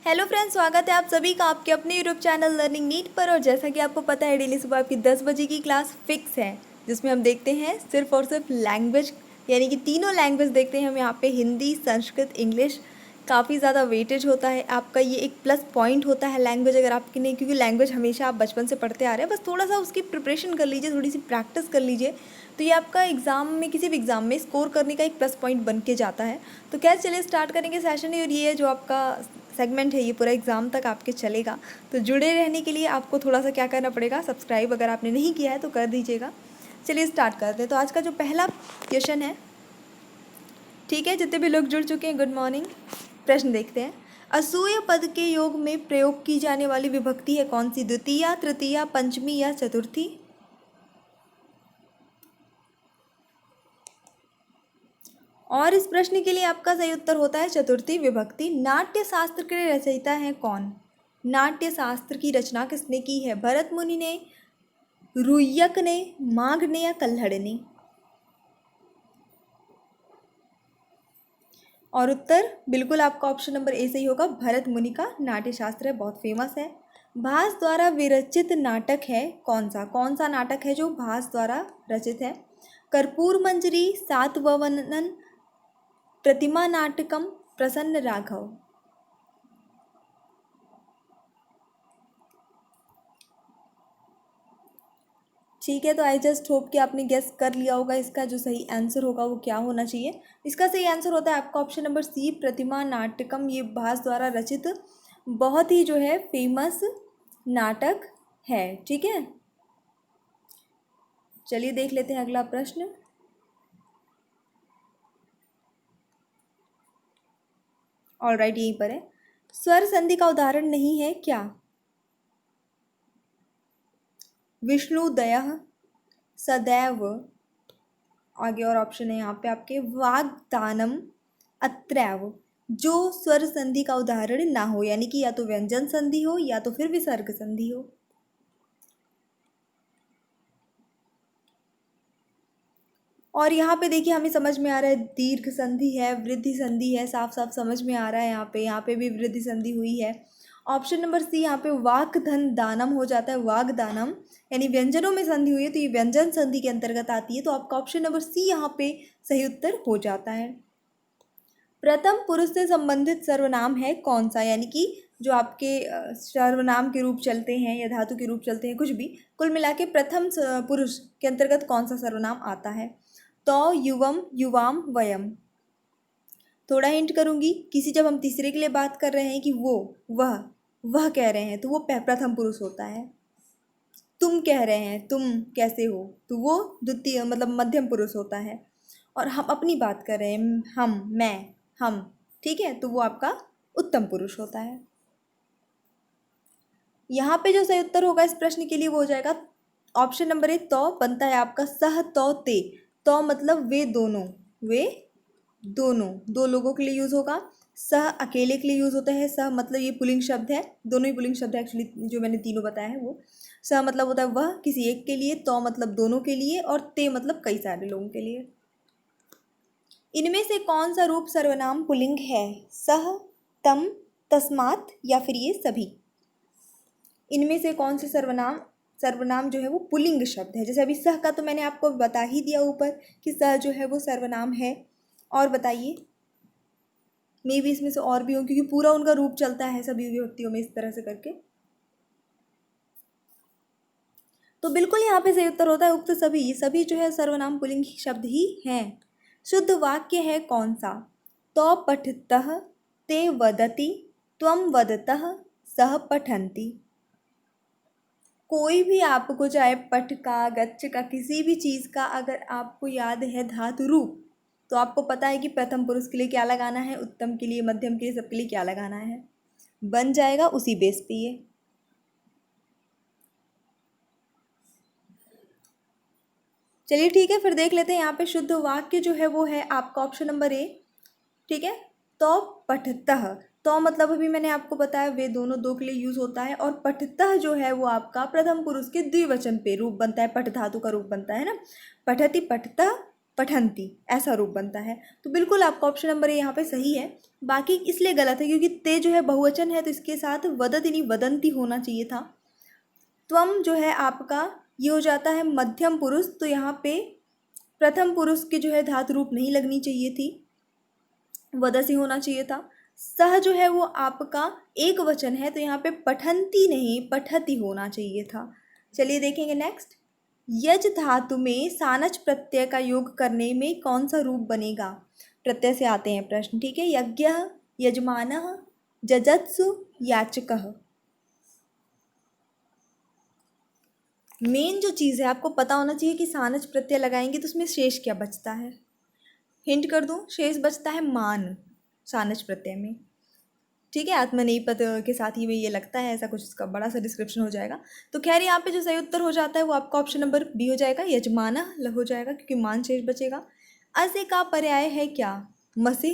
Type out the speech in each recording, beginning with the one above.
Hello friends, स्वागत है आप सभी का आपके अपने यूट्यूब चैनल लर्निंग नीट पर। और जैसा कि आपको पता है, डेली सुबह आपकी 10 बजे की क्लास फिक्स है, जिसमें हम देखते हैं सिर्फ और सिर्फ लैंग्वेज, यानी कि तीनों लैंग्वेज देखते हैं हम यहाँ पे। हिंदी, संस्कृत, इंग्लिश काफ़ी ज़्यादा वेटेज होता है आपका। ये एक प्लस पॉइंट होता है लैंग्वेज अगर आपकी नहीं, क्योंकि लैंग्वेज हमेशा आप बचपन से पढ़ते आ रहे हैं। बस थोड़ा सा उसकी प्रिपरेशन कर लीजिए, थोड़ी सी प्रैक्टिस कर लीजिए, तो ये आपका एग्ज़ाम में, किसी भी एग्ज़ाम में स्कोर करने का एक प्लस पॉइंट बन के जाता है। तो क्या, चलिए स्टार्ट करेंगे सेशन। और ये जो आपका सेगमेंट है ये पूरा एग्ज़ाम तक आपके चलेगा। तो जुड़े रहने के लिए आपको थोड़ा सा क्या करना पड़ेगा, सब्सक्राइब अगर आपने नहीं किया है तो कर दीजिएगा। चलिए स्टार्ट करते हैं। तो आज का जो पहला क्वेश्चन है, ठीक है, जितने भी लोग जुड़ चुके हैं गुड मॉर्निंग। प्रश्न देखते हैं। असूय पद के योग में प्रयोग की जाने वाली विभक्ति है कौन सी? द्वितीया, तृतीया, पंचमी या चतुर्थी? और इस प्रश्न के लिए आपका सही उत्तर होता है चतुर्थी विभक्ति। नाट्य शास्त्र के रचयिता हैं कौन? नाट्य शास्त्र की रचना किसने की है? भरत मुनि ने, रुय्यक ने, माघ ने या कल्हड़ ने? और उत्तर बिल्कुल आपका ऑप्शन नंबर ए सही होगा। भरत मुनि का नाट्य शास्त्र है, बहुत फेमस है। भास द्वारा विरचित नाटक है कौन सा? कौन सा नाटक है जो भास द्वारा रचित है? कर्पूर मंजरी, सातवनन, प्रतिमा नाटकम, प्रसन्न राघव? ठीक है, तो आई जस्ट होप कि आपने गेस कर लिया होगा इसका जो सही आंसर होगा वो क्या होना चाहिए। इसका सही आंसर होता है आपका ऑप्शन नंबर सी, प्रतिमा नाटकम। ये भास द्वारा रचित बहुत ही जो है फेमस नाटक है। ठीक है, चलिए देख लेते हैं अगला प्रश्न। ऑलराइट, यहीं पर है। स्वर संधि का उदाहरण नहीं है क्या? विष्णुदयः, सदैव, आगे और ऑप्शन है यहाँ पे आपके, वाग्दानम, अत्रैव। जो स्वर संधि का उदाहरण ना हो, यानी कि या तो व्यंजन संधि हो या तो फिर विसर्ग संधि हो। और यहाँ पे देखिए हमें समझ में आ रहा है दीर्घ संधि है, वृद्धि संधि है, साफ साफ समझ में आ रहा है। यहाँ पे भी वृद्धि संधि हुई है। ऑप्शन नंबर सी यहाँ पे वाक धन दानम हो जाता है, वाग्दानम, यानी व्यंजनों में संधि हुई है तो ये व्यंजन संधि के अंतर्गत आती है। तो आपका ऑप्शन नंबर सी यहाँ पे सही उत्तर हो जाता है। प्रथम पुरुष से संबंधित सर्वनाम है कौन सा? यानी कि जो आपके सर्वनाम के रूप चलते हैं या धातु के रूप चलते हैं, कुछ भी, कुल मिला के प्रथम पुरुष के अंतर्गत कौन सा सर्वनाम आता है? तो, युवम, युवाम, वयम। थोड़ा हिंट करूंगी, किसी जब हम तीसरे के लिए बात कर रहे हैं कि वो, वह कह रहे हैं तो वो प्रथम पुरुष होता है। तुम कह रहे हैं, तुम कैसे हो, तो वो द्वितीय मतलब मध्यम पुरुष होता है। और हम अपनी बात कर रहे हैं, हम, मैं, हम, ठीक है, तो वो आपका उत्तम पुरुष होता है। यहाँ पे जो सही उत्तर होगा इस प्रश्न के लिए वो हो जाएगा ऑप्शन नंबर ए, तो बनता है आपका सह, तो, ते। तो मतलब वे दोनों, वे दोनों, दो लोगों के लिए यूज होगा। सह अकेले के लिए यूज होता है। सह मतलब ये पुल्लिंग शब्द है, दोनों ही पुल्लिंग शब्द है एक्चुअली, जो मैंने तीनों बताया है वो। सह मतलब होता है वह, किसी एक के लिए। तो मतलब दोनों के लिए। और ते मतलब कई सारे लोगों के लिए। इनमें से कौन सा रूप सर्वनाम पुल्लिंग है? सह, तम, तस्मात् या फिर ये सभी? इनमें से कौन से सर्वनाम सर्वनाम जो है वो पुल्लिंग शब्द है? जैसे अभी सह का तो मैंने आपको बता ही दिया ऊपर कि सह जो है वो सर्वनाम है। और बताइए, मे भी इसमें से और भी हो, क्योंकि पूरा उनका रूप चलता है सभी विभक्तियों में इस तरह से करके। तो बिल्कुल यहाँ पे सही उत्तर होता है उक्त सभी। ये सभी जो है सर्वनाम पुल्लिंग शब्द ही हैं। शुद्ध वाक्य है कौन सा? तो पठतः, ते वदति, त्वं वदतः, सह पठन्ति। कोई भी आपको, चाहे पठ का, गच्छ का, किसी भी चीज़ का अगर आपको याद है धातु रूप, तो आपको पता है कि प्रथम पुरुष के लिए क्या लगाना है, उत्तम के लिए, मध्यम के लिए, सबके लिए क्या लगाना है। बन जाएगा उसी बेस पे ये। चलिए ठीक है, फिर देख लेते हैं। यहाँ पे शुद्ध वाक्य जो है वो है आपका ऑप्शन नंबर ए। ठीक है, तो पठतः, तो मतलब अभी मैंने आपको बताया वे दोनों, दो के लिए यूज होता है। और पठतः जो है वो आपका प्रथम पुरुष के द्विवचन पे रूप बनता है, पठ धातु का रूप बनता है ना। पठति, पठतः, पठंती, ऐसा रूप बनता है। तो बिल्कुल आपका ऑप्शन नंबर ए यहाँ पे सही है। बाकी इसलिए गलत है क्योंकि ते जो है बहुवचन है, तो इसके साथ वदति नहीं वदंती होना चाहिए था। त्वम जो है आपका ये हो जाता है मध्यम पुरुष, तो यहाँ पे प्रथम पुरुष के जो है धातु रूप नहीं लगनी चाहिए थी, वदसी होना चाहिए था। सह जो है वो आपका एक वचन है, तो यहाँ पे पठंती नहीं पठती होना चाहिए था। चलिए देखेंगे नेक्स्ट। यज धातु में सानच प्रत्यय का योग करने में कौन सा रूप बनेगा? प्रत्यय से आते हैं प्रश्न, ठीक है। यज्ञः, यजमानः, जजत्सु, याचकः। मेन जो चीज़ है आपको पता होना चाहिए कि सानच प्रत्यय लगाएंगे तो उसमें शेष क्या बचता है। हिंट कर दूं, शेष बचता है मान सानच प्रत्यय में, ठीक है। आत्मनेपद के साथ ही में ये लगता है, ऐसा कुछ इसका बड़ा सा डिस्क्रिप्शन हो जाएगा। तो खैर यहाँ पे जो सही उत्तर हो जाता है वो आपका ऑप्शन नंबर बी हो जाएगा, यजमाना हो जाएगा, क्योंकि मान शेष बचेगा। असे का पर्याय है क्या? मसे,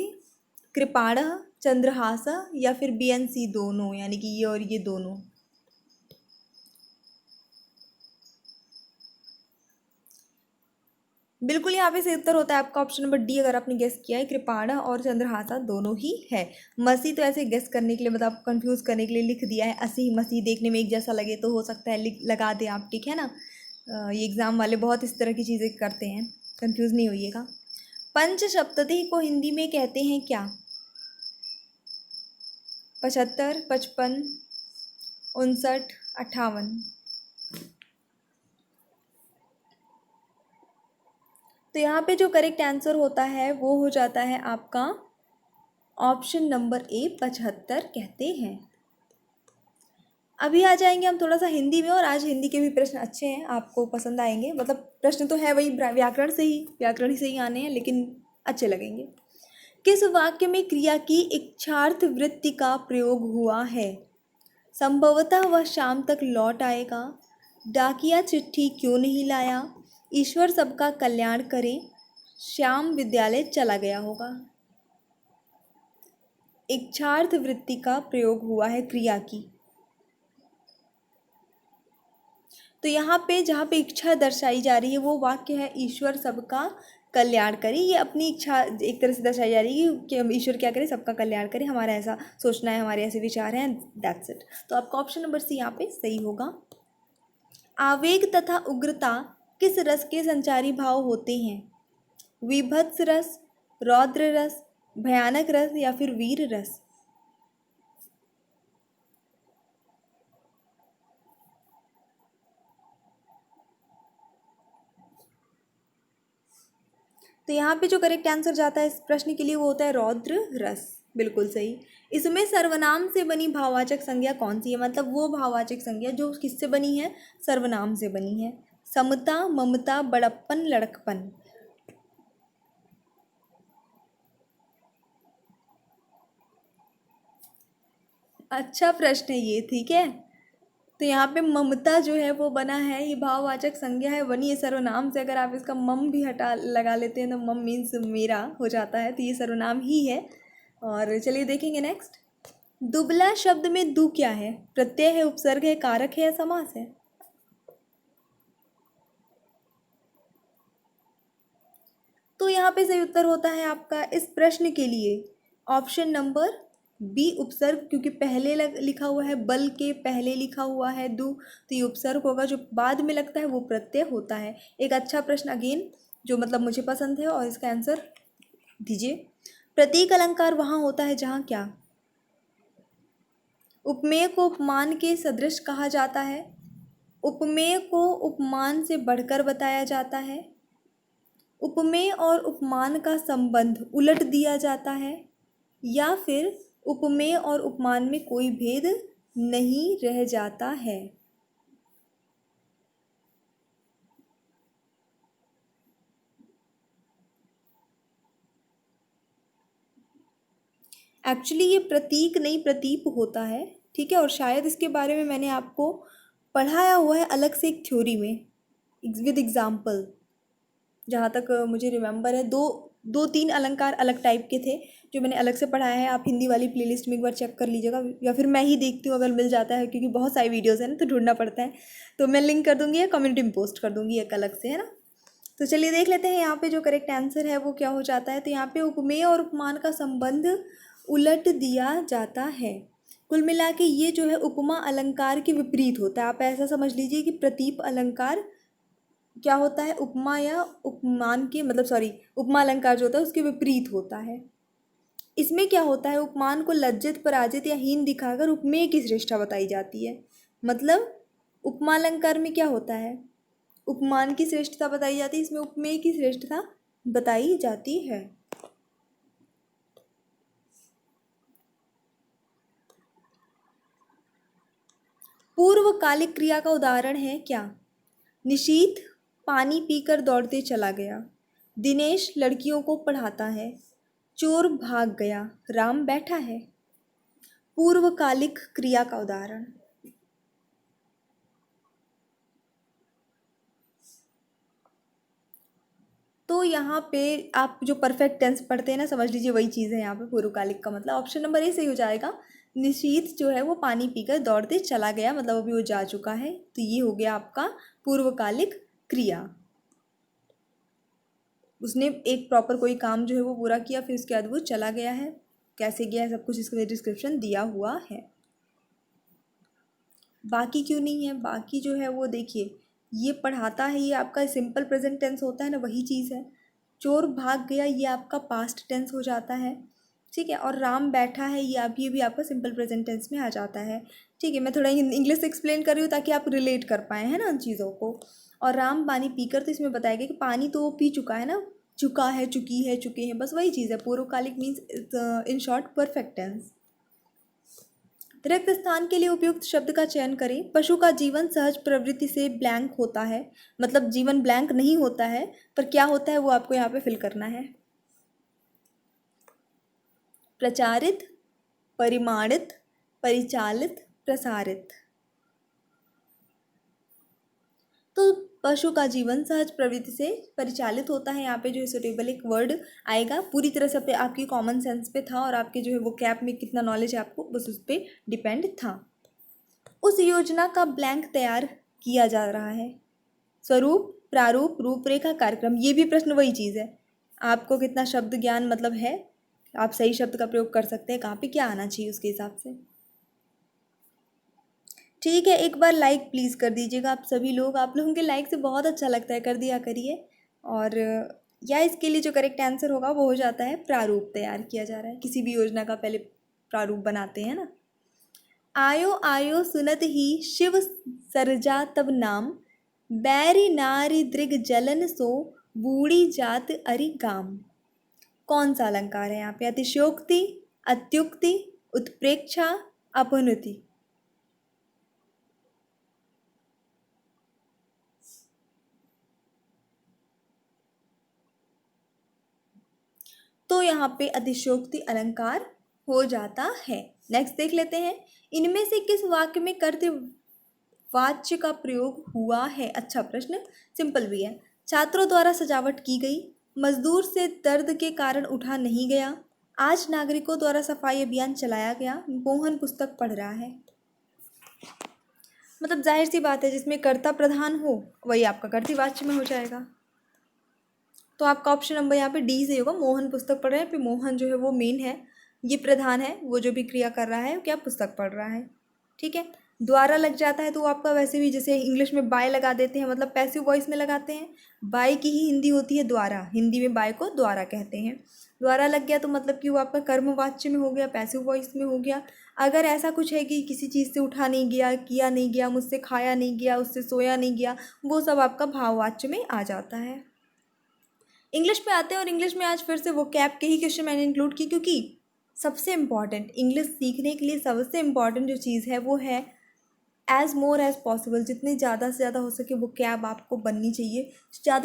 कृपाण, चंद्रहास या फिर बी एन सी दोनों, यानी कि ये और ये दोनों। बिल्कुल यहाँ पे सही उत्तर होता है आपका ऑप्शन नंबर डी, अगर आपने गेस किया है। कृपाण और चंद्रहासा दोनों ही है। मसी तो ऐसे गेस करने के लिए, मतलब कंफ्यूज करने के लिए लिख दिया है। असी मसी देखने में एक जैसा लगे तो हो सकता है लगा दें आप, ठीक है ना। ये एग्ज़ाम वाले बहुत इस तरह की चीज़ें करते हैं, कंफ्यूज नहीं होइएगा। पंचसप्तति को हिंदी में कहते हैं क्या? 75, 55, 59, 58। तो यहाँ पे जो करेक्ट आंसर होता है वो हो जाता है आपका ऑप्शन नंबर ए, 75 कहते हैं। अभी आ जाएंगे हम थोड़ा सा हिंदी में, और आज हिंदी के भी प्रश्न अच्छे हैं, आपको पसंद आएंगे। मतलब प्रश्न तो है वही व्याकरण ही से ही आने हैं, लेकिन अच्छे लगेंगे। किस वाक्य में क्रिया की इच्छार्थ वृत्ति का प्रयोग हुआ है? संभवतः वह शाम तक लौट आएगा, डाकिया चिट्ठी क्यों नहीं लाया, ईश्वर सबका कल्याण करे, श्याम विद्यालय चला गया होगा। इच्छार्थ वृत्ति का प्रयोग हुआ है क्रिया की, तो यहाँ पे जहाँ पे इच्छा दर्शाई जा रही है वो वाक्य है ईश्वर सबका कल्याण करे। ये अपनी इच्छा एक तरह से दर्शाई जा रही है कि ईश्वर क्या करे, सबका कल्याण करे, हमारा ऐसा सोचना है, हमारे ऐसे विचार हैं, दैट्स इट। तो आपका ऑप्शन नंबर सी यहाँ पे सही होगा। आवेग तथा उग्रता किस रस के संचारी भाव होते हैं? विभत्स रस, रौद्र रस, भयानक रस या फिर वीर रस? तो यहाँ पे जो करेक्ट आंसर जाता है इस प्रश्न के लिए वो होता है रौद्र रस, बिल्कुल सही। इसमें सर्वनाम से बनी भाववाचक संज्ञा कौन सी है? मतलब वो भाववाचक संज्ञा जो किससे बनी है? सर्वनाम से बनी है। समता, ममता, बड़प्पन, लड़कपन। अच्छा प्रश्न है ये, ठीक है। तो यहाँ पे ममता जो है वो बना है, ये भाववाचक संज्ञा है, बनी है सर्वनाम से। अगर आप इसका मम भी हटा लगा लेते हैं तो मम मीन्स मेरा हो जाता है, तो ये सर्वनाम ही है। और चलिए देखेंगे नेक्स्ट। दुबला शब्द में दु क्या है? प्रत्यय है, उपसर्ग है, कारक है या समास है? तो यहाँ पे सही उत्तर होता है आपका इस प्रश्न के लिए ऑप्शन नंबर बी, उपसर्ग, क्योंकि पहले लिखा हुआ है, बल के पहले लिखा हुआ है दु, तो ये उपसर्ग होगा। जो बाद में लगता है वो प्रत्यय होता है। एक अच्छा प्रश्न अगेन, जो मतलब मुझे पसंद है, और इसका आंसर दीजिए। प्रतीक अलंकार वहाँ होता है जहाँ क्या? उपमेय को उपमान के सदृश कहा जाता है, उपमेय को उपमान से बढ़कर बताया जाता है, उपमेय और उपमान का संबंध उलट दिया जाता है, या फिर उपमेय और उपमान में कोई भेद नहीं रह जाता है। एक्चुअली ये प्रतीक नहीं प्रतीप होता है, ठीक है। और शायद इसके बारे में मैंने आपको पढ़ाया हुआ है अलग से एक थ्योरी में विद एग्जाम्पल, जहाँ तक मुझे रिमेंबर है। दो दो तीन अलंकार अलग टाइप के थे जो मैंने अलग से पढ़ाया है। आप हिंदी वाली प्लेलिस्ट में एक बार चेक कर लीजिएगा, या फिर मैं ही देखती हूँ अगर मिल जाता है, क्योंकि बहुत सारी वीडियोज़ हैं ना तो ढूंढना पड़ता है। तो मैं लिंक कर दूँगी या कम्युनिटी में पोस्ट कर दूँगी एक अलग से, है ना। तो चलिए देख लेते हैं यहाँ पे जो करेक्ट आंसर है वो क्या हो जाता है। तो यहाँ पे उपमेय और उपमान का संबंध उलट दिया जाता है। कुल मिला के ये जो है उपमा अलंकार के विपरीत होता है। आप ऐसा समझ लीजिए कि प्रतीप अलंकार क्या होता है, उपमा या उपमान के मतलब सॉरी उपमा अलंकार जो होता है उसके विपरीत होता है। इसमें क्या होता है, उपमान को लज्जित पराजित या हीन दिखाकर उपमेय की श्रेष्ठता बताई जाती है। मतलब उपमा अलंकार में क्या होता है, उपमान की श्रेष्ठता बताई जाती है, इसमें उपमेय की श्रेष्ठता बताई जाती है। पूर्वकालिक क्रिया का उदाहरण है क्या। निशीथ पानी पीकर दौड़ते चला गया। दिनेश लड़कियों को पढ़ाता है। चोर भाग गया। राम बैठा है। पूर्वकालिक क्रिया का उदाहरण। तो यहाँ पे आप जो परफेक्ट टेंस पढ़ते हैं ना, समझ लीजिए वही चीज़ है यहाँ पे पूर्वकालिक का मतलब। ऑप्शन नंबर ए सही हो जाएगा। निशीथ जो है वो पानी पीकर दौड़ते चला गया, मतलब अभी वो जा चुका है, तो ये हो गया आपका पूर्वकालिक क्रिया। उसने एक प्रॉपर कोई काम जो है वो पूरा किया, फिर उसके बाद वो चला गया है। कैसे गया है सब कुछ इसका डिस्क्रिप्शन दिया हुआ है। बाकी क्यों नहीं है, बाकी जो है वो देखिए, ये पढ़ाता है ये आपका सिंपल प्रेजेंट टेंस होता है ना, वही चीज़ है। चोर भाग गया ये आपका पास्ट टेंस हो जाता है, ठीक है। और राम बैठा है ये भी आपका सिंपल प्रेजेंट टेंस में आ जाता है, ठीक है। मैं थोड़ा इंग्लिश एक्सप्लेन कर रही हूँ ताकि आप रिलेट कर पाएँ, है ना, उन चीज़ों को। और राम पानी पीकर, तो इसमें बताया गया कि पानी तो वो पी चुका है ना, चुका है, चुकी है, चुके हैं, बस वही चीज़ है। पूर्वकालिक means in short perfect tense. रिक्त स्थान के लिए उपयुक्त शब्द का चयन करें। पशु का जीवन सहज प्रवृत्ति से ब्लैंक होता है, मतलब जीवन ब्लैंक नहीं होता है, पर क्या होता है वो आपको यहाँ पे फिल करना है। प्रचारित, परिमाणित, परिचालित, प्रसारित। तो पशु का जीवन सहज प्रवृत्ति से परिचालित होता है, यहाँ पे जो सुटेबल एक वर्ड आएगा, पूरी तरह से आपकी कॉमन सेंस पे था और आपके जो है वो कैप में कितना नॉलेज है आपको बस उस पर डिपेंड था। उस योजना का ब्लैंक तैयार किया जा रहा है। स्वरूप, प्रारूप, रूपरेखा, कार्यक्रम, ये भी प्रश्न वही चीज़ है। आपको कितना शब्द ज्ञान मतलब है, आप सही शब्द का प्रयोग कर सकते हैं, कहाँ पे क्या आना चाहिए उसके हिसाब से। ठीक है, एक बार लाइक प्लीज़ कर दीजिएगा आप सभी लोग, आप लोगों के लाइक से बहुत अच्छा लगता है, कर दिया करिए। और या इसके लिए जो करेक्ट आंसर होगा वो हो जाता है प्रारूप तैयार किया जा रहा है। किसी भी योजना का पहले प्रारूप बनाते हैं ना। आयो आयो सुनत ही शिव सरजा तब नाम, बैरी नारी दृग जलन सो, बूढ़ी जात अरि गाम। कौन सा अलंकार है यहाँ पे, अतिशयोक्ति, अत्युक्ति, उत्प्रेक्षा, अपनुति। तो यहाँ पे अतिशयोक्ति अलंकार हो जाता है। नेक्स्ट देख लेते हैं, इनमें से किस वाक्य में कर्तव्य वाच्य का प्रयोग हुआ है। अच्छा प्रश्न, सिंपल भी है। छात्रों द्वारा सजावट की गई। मजदूर से दर्द के कारण उठा नहीं गया। आज नागरिकों द्वारा सफाई अभियान चलाया गया। मोहन पुस्तक पढ़ रहा है। मतलब जाहिर सी बात है, जिसमें कर्ता प्रधान हो वही आपका कर्तृवाच्य में हो जाएगा। तो आपका ऑप्शन नंबर यहाँ पे डी से होगा, मोहन पुस्तक पढ़ रहे हैं। फिर मोहन जो है वो मेन है, ये प्रधान है, वो जो भी क्रिया कर रहा है क्या पुस्तक पढ़ रहा है, ठीक है। द्वारा लग जाता है तो आपका वैसे भी जैसे इंग्लिश में बाय लगा देते हैं, मतलब पैसिव वॉइस में लगाते हैं। बाय की ही हिंदी होती है द्वारा, हिंदी में बाय को द्वारा कहते हैं। द्वारा लग गया तो मतलब कि वो आपका कर्मवाच्य में हो गया, पैसिव वॉइस में हो गया। अगर ऐसा कुछ है कि किसी चीज़ से उठा नहीं गया, किया नहीं गया, मुझसे खाया नहीं गया, उससे सोया नहीं गया, वो सब आपका भाववाच्य में आ जाता है। इंग्लिश में आते हैं, और इंग्लिश में आज फिर से वो कैप के ही क्वेश्चन मैंने इंक्लूड की, क्योंकि सबसे इम्पॉर्टेंट इंग्लिश सीखने के लिए सबसे इम्पॉर्टेंट जो चीज़ है वो है एज मोर एज पॉसिबल, जितनी ज़्यादा से ज़्यादा हो सके वो कैब आपको बननी चाहिए।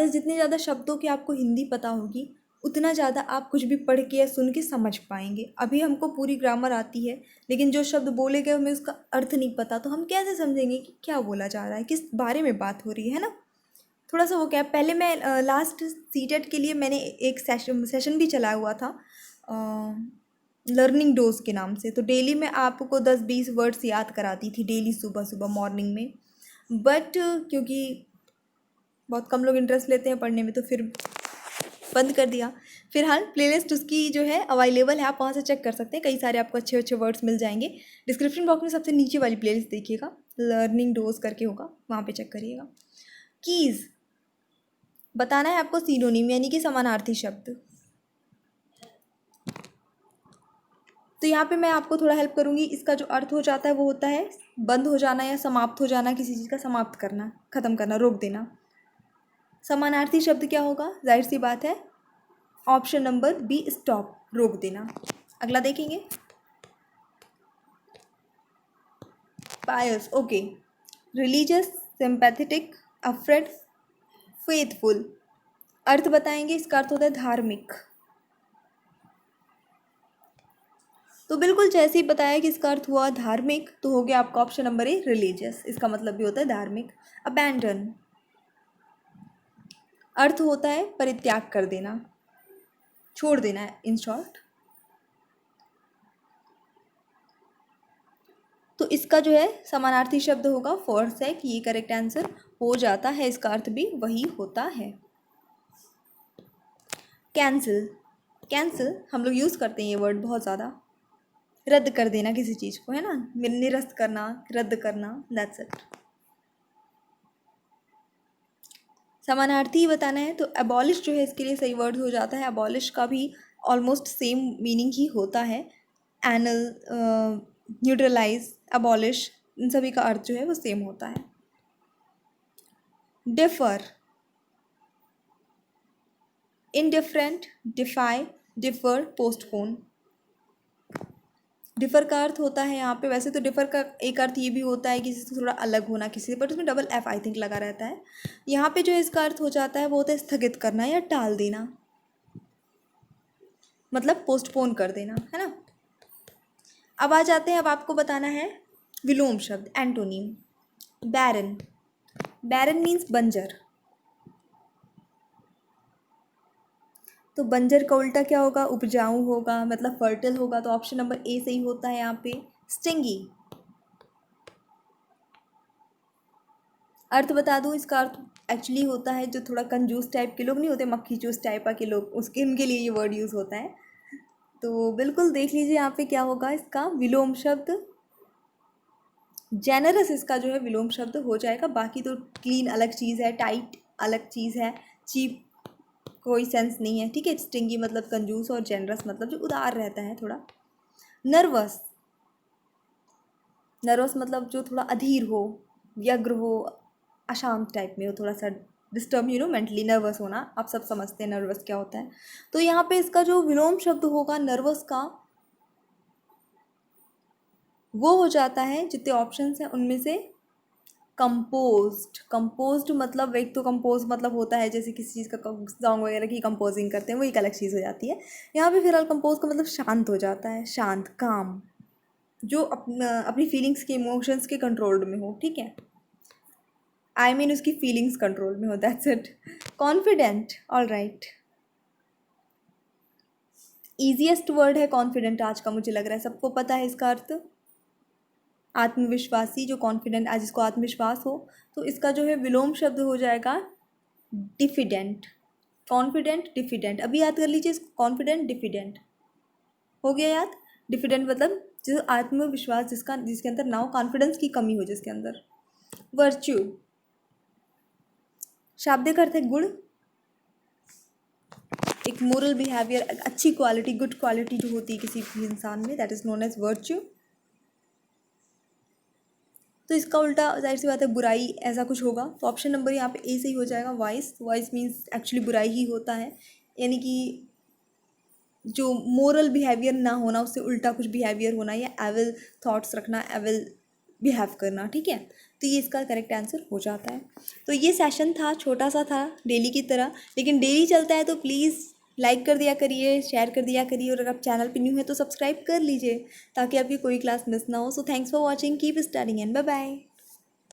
जितने ज़्यादा शब्दों की आपको हिंदी पता होगी उतना ज़्यादा आप कुछ भी पढ़ के या सुन के समझ पाएंगे। अभी हमको पूरी ग्रामर आती है, लेकिन जो शब्द बोले गए हमें उसका अर्थ नहीं पता, तो हम कैसे समझेंगे कि क्या बोला जा रहा है, किस बारे में बात हो रही है ना। थोड़ा सा वो क्या, पहले मैं लास्ट सीटेट के लिए मैंने एक सेशन भी चलाया हुआ था लर्निंग डोज के नाम से। तो डेली मैं आपको 10-20 वर्ड्स याद कराती थी डेली, सुबह सुबह मॉर्निंग में। बट क्योंकि बहुत कम लोग इंटरेस्ट लेते हैं पढ़ने में, तो फिर बंद कर दिया। फिलहाल प्लेलिस्ट उसकी जो है अवेलेबल है, आप वहाँ से चेक कर सकते हैं, कई सारे आपको अच्छे अच्छे वर्ड्स मिल जाएंगे। डिस्क्रिप्शन बॉक्स में सबसे नीचे वाली प्लेलिस्ट देखिएगा, लर्निंग डोज करके होगा, वहाँ पे चेक करिएगा। कीज़ बताना है आपको सिनोनिम यानी कि समानार्थी शब्द। तो यहाँ पे मैं आपको थोड़ा हेल्प करूँगी। इसका जो अर्थ हो जाता है वो होता है बंद हो जाना या समाप्त हो जाना, किसी चीज़ का समाप्त करना, ख़त्म करना, रोक देना। समानार्थी शब्द क्या होगा, जाहिर सी बात है ऑप्शन नंबर बी, स्टॉप, रोक देना। अगला देखेंगे, pious, okay, religious, sympathetic, afraid, faithful. अर्थ बताएंगे, इसका अर्थ होता है धार्मिक। तो बिल्कुल जैसे ही बताया कि इसका अर्थ हुआ धार्मिक, तो हो गया आपका ऑप्शन नंबर ए, रिलीजियस, इसका मतलब भी होता है धार्मिक। अबैंडन अर्थ होता है परित्याग कर देना, छोड़ देना है इन शॉर्ट। तो इसका जो है समानार्थी शब्द होगा फॉरसेक, ये करेक्ट आंसर हो जाता है, इसका अर्थ भी वही होता है। कैंसिल, कैंसिल हम लोग यूज़ करते हैं ये वर्ड बहुत ज़्यादा, रद्द कर देना किसी चीज़ को, है ना, निरस्त करना, रद्द करना, दैट्स इट। समानार्थी बताना है तो अबॉलिश जो है इसके लिए सही वर्ड हो जाता है। अबॉलिश का भी ऑलमोस्ट सेम मीनिंग ही होता है, एनल, न्यूट्रलाइज, अबॉलिश, इन सभी का अर्थ जो है वो सेम होता है। Defer, indifferent, defy, defer, postpone. Defer का अर्थ होता है यहाँ पे, वैसे तो डिफ़र का एक अर्थ ये भी होता है किसी से थोड़ा अलग होना किसी से, बट उसमें डबल एफ आई थिंक लगा रहता है। यहाँ पे जो इसका अर्थ हो जाता है वो होता है स्थगित करना या टाल देना, मतलब पोस्टपोन कर देना, है ना। अब आ जाते हैं, अब आपको बताना है विलोम शब्द, एंटोनीम। बैरन, बैरन मीन्स बंजर, तो बंजर का उल्टा क्या होगा, उपजाऊ होगा, मतलब फर्टिल होगा, तो ऑप्शन नंबर ए सही होता है यहाँ पे। स्टिंगी, अर्थ बता दूँ, इसका अर्थ एक्चुअली होता है जो थोड़ा कंजूस टाइप के लोग नहीं होते, मक्खी चूस टाइप के लोग, उसके उनके लिए ये वर्ड यूज़ होता है। तो बिल्कुल देख लीजिए यहाँ पे क्या होगा इसका विलोम शब्द, जेनरस इसका जो है विलोम शब्द हो जाएगा। बाकी तो क्लीन अलग चीज़ है, टाइट अलग चीज़ है, चीप कोई सेंस नहीं है, ठीक है। स्टिंगी मतलब कंजूस और जेनरस मतलब जो उदार रहता है थोड़ा। नर्वस, नर्वस मतलब जो थोड़ा अधीर हो, व्यग्र हो, अशांत टाइप में हो, थोड़ा सा डिस्टर्ब, मेंटली नर्वस होना, आप सब समझते हैं नर्वस क्या होता है। तो यहाँ पे इसका जो विलोम शब्द होगा नर्वस का, वो हो जाता है, जितने ऑप्शंस हैं उनमें से कंपोज्ड। कंपोज्ड मतलब, एक तो कंपोज मतलब होता है जैसे किसी चीज़ का सॉन्ग वगैरह की कंपोजिंग करते हैं, वो एक अलग चीज़ हो जाती है। यहाँ पे फिलहाल कंपोज का मतलब शांत हो जाता है, शांत, काम, जो अपनी फीलिंग्स के, इमोशंस के कंट्रोल में हो, ठीक है। आई मीन उसकी फीलिंग्स कंट्रोल में हो, that's it. Confident, all right, easiest word है कॉन्फिडेंट आज का, मुझे लग रहा है सबको पता है इसका अर्थ। आत्मविश्वासी, जो कॉन्फिडेंट, आज जिसको आत्मविश्वास हो, तो इसका जो है विलोम शब्द हो जाएगा डिफिडेंट। कॉन्फिडेंट, डिफिडेंट, अभी याद कर लीजिए, कॉन्फिडेंट, डिफिडेंट हो गया याद। डिफिडेंट मतलब जो आत्मविश्वास जिसका, जिसके अंदर ना हो, कॉन्फिडेंस की कमी हो जिसके अंदर। वर्च्यू, शाब्दिक अर्थ है गुण, एक मोरल बिहेवियर, अच्छी क्वालिटी, गुड क्वालिटी जो होती है किसी भी इंसान में, that is known as virtue. तो इसका उल्टा जाहिर सी बात है बुराई, ऐसा कुछ होगा, तो ऑप्शन नंबर यहाँ पे ए सही हो जाएगा, वाइस। वाइस मीन्स एक्चुअली बुराई ही होता है, यानी कि जो मोरल बिहेवियर ना होना, उससे उल्टा कुछ बिहेवियर होना, या एविल थॉट्स रखना, एविल बिहेव करना, ठीक है। तो ये इसका करेक्ट आंसर हो जाता है। तो ये सेशन था, छोटा सा था डेली की तरह, लेकिन डेली चलता है, तो प्लीज़ लाइक कर दिया करिए, शेयर कर दिया करिए, और अगर आप चैनल पे न्यू है तो सब्सक्राइब कर लीजिए ताकि आपकी कोई क्लास मिस ना हो। So thanks for watching, keep studying and bye bye.